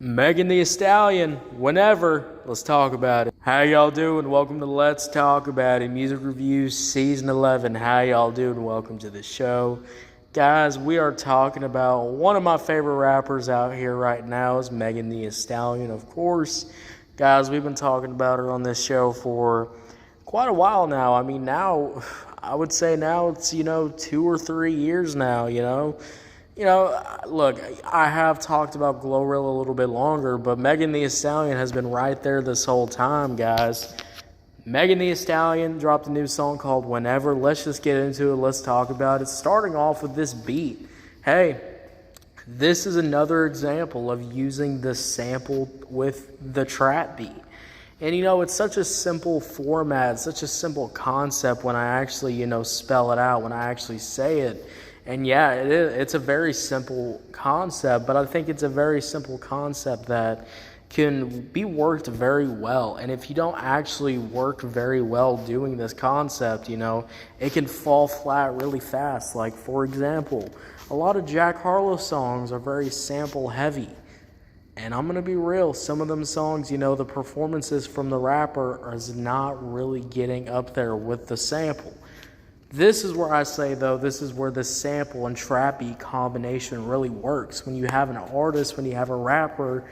Megan Thee Stallion, whenever, let's talk about it. How y'all doing? Welcome to Let's Talk About It, Music Reviews Season 11. How y'all doing? Welcome to the show. Guys, we are talking about one of my favorite rappers out here right now is Megan Thee Stallion, of course. Guys, we've been talking about her on this show for quite a while now. I mean, now, I would say now it's, 2 or 3 years now, look, I have talked about Glorilla a little bit longer, but Megan Thee Stallion has been right there this whole time, guys. Megan Thee Stallion dropped a new song called Whenever. Let's just get into it. Let's talk about it. Starting off with this beat. Hey, this is another example of using the sample with the trap beat. And, it's such a simple format, such a simple concept when I actually, spell it out, when I actually say it. And yeah, it's a very simple concept, but I think it's a very simple concept that can be worked very well. And if you don't actually work very well doing this concept, it can fall flat really fast. Like, for example, a lot of Jack Harlow songs are very sample heavy. And I'm going to be real, some of them songs, the performances from the rapper is not really getting up there with the sample. This is where I say, though, this is where the sample and trap beat combination really works. When you have an artist, when you have a rapper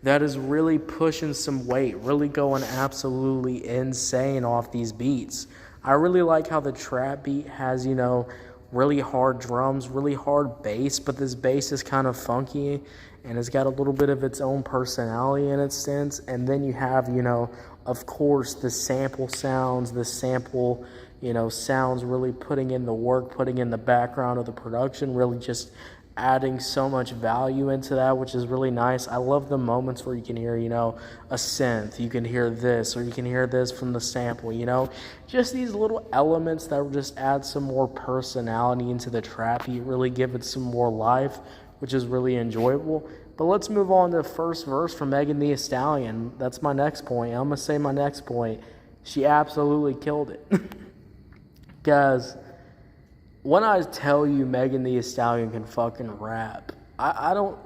that is really pushing some weight, really going absolutely insane off these beats. I really like how the trap beat has, really hard drums, really hard bass, but this bass is kind of funky and it's got a little bit of its own personality in its sense. And then you have, of course, the sample sounds, sounds really putting in the work, putting in the background of the production, really just adding so much value into that, which is really nice. I love the moments where you can hear, a synth, you can hear this, or you can hear this from the sample, just these little elements that just add some more personality into the trap beat, really give it some more life, which is really enjoyable. But let's move on to the first verse from Megan Thee Stallion. That's my next point. I'm going to say my next point. She absolutely killed it. Guys, when I tell you Megan Thee Stallion can fucking rap, I don't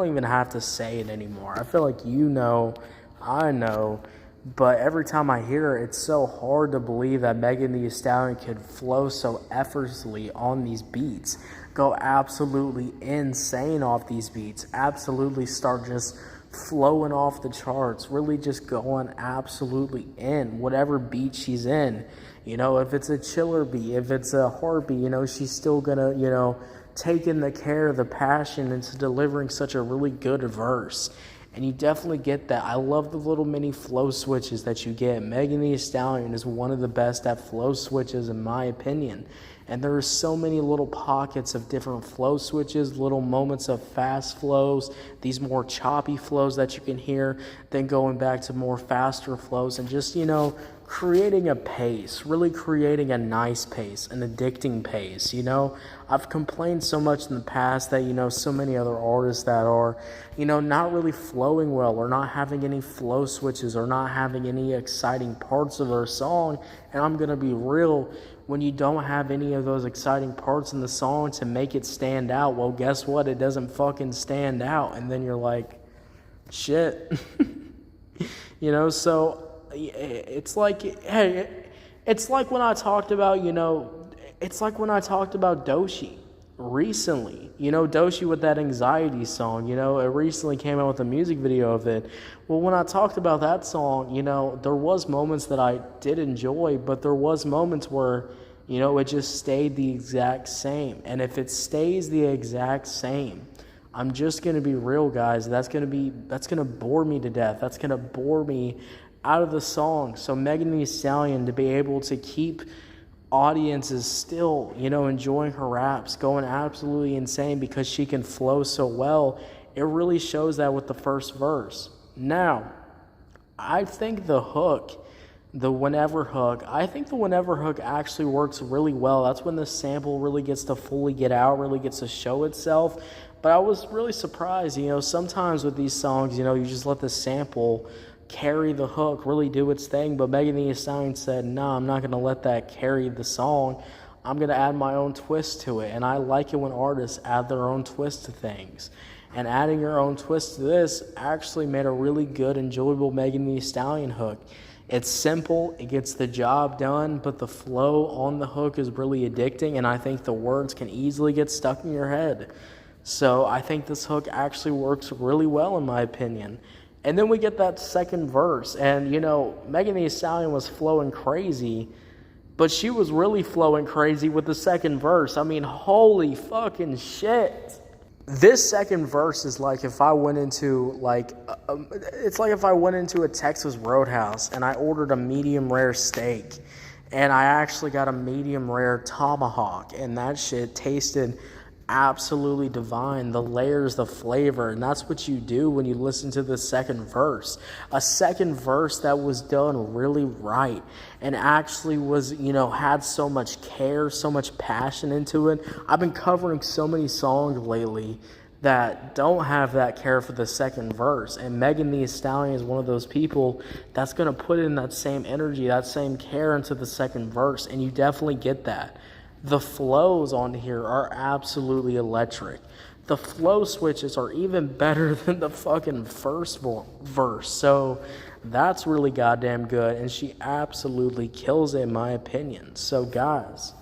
even have to say it anymore. I feel like I know, but every time I hear it, it's so hard to believe that Megan Thee Stallion could flow so effortlessly on these beats, go absolutely insane off these beats, absolutely start just flowing off the charts, really just going absolutely in whatever beat she's in. If it's a chiller beat, if it's a hard beat, she's still gonna, take in the care, the passion into delivering such a really good verse. And you definitely get that. I love the little mini flow switches that you get. Megan Thee Stallion is one of the best at flow switches, in my opinion. And there are so many little pockets of different flow switches, little moments of fast flows, these more choppy flows that you can hear, then going back to more faster flows, and just, creating a pace, really creating a nice pace, an addicting pace. I've complained so much in the past that, so many other artists that are, not really flowing well, or not having any flow switches, or not having any exciting parts of their song. And I'm going to be real, when you don't have any of those exciting parts in the song to make it stand out, well, guess what? It doesn't fucking stand out. And then you're like, shit. So it's like, hey, it's like when I talked about, it's like when I talked about Doechii recently, Doechii with that anxiety song, it recently came out with a music video of it. Well, when I talked about that song, there was moments that I did enjoy, but there was moments where, it just stayed the exact same. And if it stays the exact same, I'm just going to be real, guys. That's going to bore me to death. That's going to bore me out of the song. So Megan Thee Stallion, to be able to keep audiences still, enjoying her raps, going absolutely insane because she can flow so well, it really shows that with the first verse. Now, I think the hook, the whenever hook, actually works really well. That's when the sample really gets to fully get out, really gets to show itself. But I was really surprised, sometimes with these songs, you just let the sample carry the hook, really do its thing. But Megan Thee Stallion said, nah, I'm not going to let that carry the song. I'm going to add my own twist to it. And I like it when artists add their own twist to things. And adding your own twist to this actually made a really good, enjoyable Megan Thee Stallion hook. It's simple, it gets the job done, but the flow on the hook is really addicting, and I think the words can easily get stuck in your head. So I think this hook actually works really well, in my opinion. And then we get that second verse, and Megan Thee Stallion was flowing crazy, but she was really flowing crazy with the second verse. I mean, holy fucking shit. This second verse is like if I went into it's like if I went into a Texas Roadhouse and I ordered a medium rare steak and I actually got a medium rare tomahawk, and that shit tasted absolutely divine. The layers, the flavor, and that's what you do when you listen to the second verse. A second verse that was done really right and actually was, had so much care, so much passion into it. I've been covering so many songs lately that don't have that care for the second verse, and Megan Thee Stallion is one of those people that's going to put in that same energy, that same care into the second verse, and you definitely get that. The flows on here are absolutely electric. The flow switches are even better than the fucking first verse. So that's really goddamn good, and she absolutely kills it, in my opinion. So guys,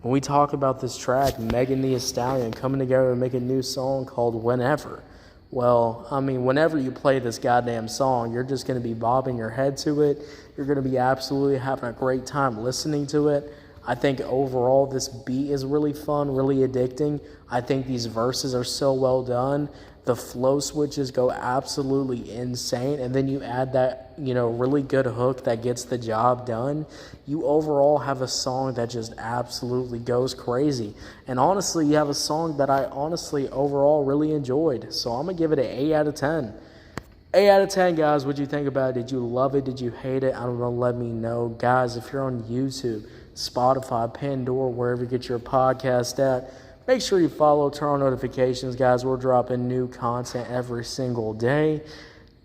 when we talk about this track, Megan Thee Stallion coming together to make a new song called Whenever. Well, I mean, whenever you play this goddamn song, you're just going to be bobbing your head to it. You're going to be absolutely having a great time listening to it. I think overall this beat is really fun, really addicting. I think these verses are so well done. The flow switches go absolutely insane. And then you add that, really good hook that gets the job done. You overall have a song that just absolutely goes crazy. And honestly, you have a song that I honestly overall really enjoyed. So I'm going to give it an 8 out of 10. 8 out of 10, guys. What'd you think about it? Did you love it? Did you hate it? I don't know. Let me know. Guys, if you're on YouTube, Spotify, Pandora, wherever you get your podcast at, make sure you follow, turn on notifications, guys. We're dropping new content every single day.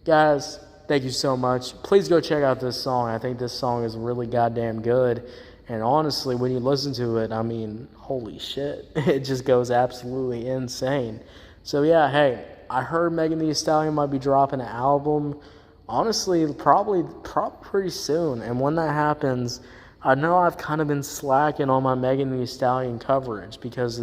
Guys, thank you so much. Please go check out this song. I think this song is really goddamn good. And honestly, when you listen to it, I mean, holy shit. It just goes absolutely insane. So yeah, hey, I heard Megan Thee Stallion might be dropping an album. Honestly, probably pretty soon. And when that happens, I know I've kind of been slacking on my Megan Thee Stallion coverage because,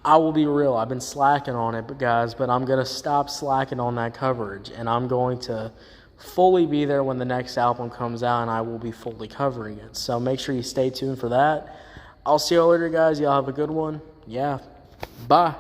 I will be real. I've been slacking on it, but I'm going to stop slacking on that coverage, and I'm going to fully be there when the next album comes out, and I will be fully covering it. So make sure you stay tuned for that. I'll see you later, guys. Y'all have a good one. Yeah. Bye.